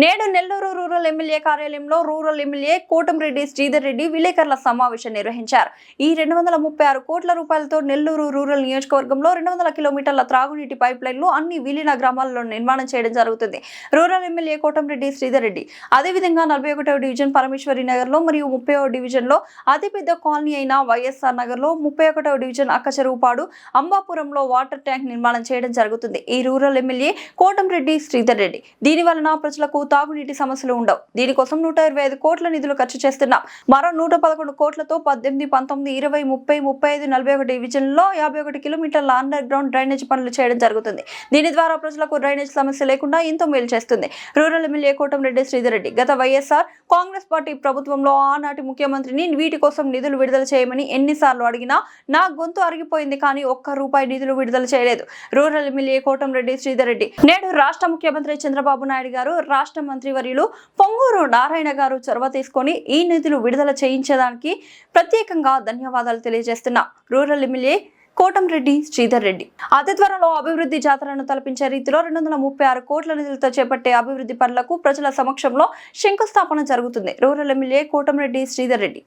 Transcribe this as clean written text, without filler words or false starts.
నేడు Nellore rural MLA కార్యాలయంలో rural MLA Kotamreddy Sridhar Reddy విలేకరుల సమావేశం నిర్వహించారు. ఈ 236 కోట్ల రూపాయలతో నెల్లూరు రూరల్ నియోజకవర్గంలో 200 కిలోమీటర్ల త్రాగునీటి పైప్ లైన్లు అన్ని విలీన గ్రామాలలో నిర్మాణం చేయడం జరుగుతుంది. రూరల్ ఎమ్మెల్యే కోటంరెడ్డి శ్రీధర్ రెడ్డి అదేవిధంగా 41వ డివిజన్ పరమేశ్వరి నగర్ లో మరియు 30వ డివిజన్ లో అతిపెద్ద కాలనీ అయిన వైఎస్ఆర్ నగర్ లో 31వ డివిజన్ అక్కచెరువుపాడు అంబాపురంలో వాటర్ ట్యాంక్ నిర్మాణం చేయడం జరుగుతుంది. ఈ రూరల్ ఎమ్మెల్యే కోటంరెడ్డి శ్రీధర్ రెడ్డి దీని వలన ప్రజలకు తాగునీటి సమస్యలు ఉండవు. దీనికోసం 125 కోట్ల నిధులు ఖర్చు చేస్తున్నాం. మరో 111 కోట్లతో 18, 19, 20, 30, 35, 41 డివిజన్లో 51 కిలోమీటర్ల అండర్ గ్రౌండ్ డ్రైనేజ్ పనులు చేయడం జరుగుతుంది. దీని ద్వారా ప్రజలకు డ్రైనేజ్ సమస్య లేకుండా ఎంతో మేలు చేస్తుంది. రూరల్ ఎమ్మెల్యే కోటంరెడ్డి శ్రీధర్ రెడ్డి గత వైఎస్ఆర్ కాంగ్రెస్ పార్టీ ప్రభుత్వంలో ఆనాటి ముఖ్యమంత్రిని వీటి కోసం నిధులు విడుదల చేయమని ఎన్నిసార్లు అడిగినా నా గొంతు అరిగిపోయింది, కానీ ఒక్క రూపాయి నిధులు విడుదల చేయలేదు. రూరల్ ఎమ్మెల్యే కోటంరెడ్డి శ్రీధర్ రెడ్డి నేడు రాష్ట్ర ముఖ్యమంత్రి చంద్రబాబు నాయుడు గారు, రాష్ట్ర మంత్రివర్యులు పొంగూరు నారాయణ గారు చొరవ తీసుకొని ఈ నిధులు విడుదల చేయించడానికి ప్రత్యేకంగా ధన్యవాదాలు తెలియజేస్తున్నా. రూరల్ ఎమ్మెల్యే కోటంరెడ్డి శ్రీధర్ రెడ్డి అతి త్వరలో అభివృద్ధి జాతరను తలపించే రీతిలో 236 కోట్ల నిధులతో చేపట్టే అభివృద్ధి పనులకు ప్రజల సమక్షంలో శంకుస్థాపన జరుగుతుంది. Rural MLA Kotamreddy Sridhar Reddy.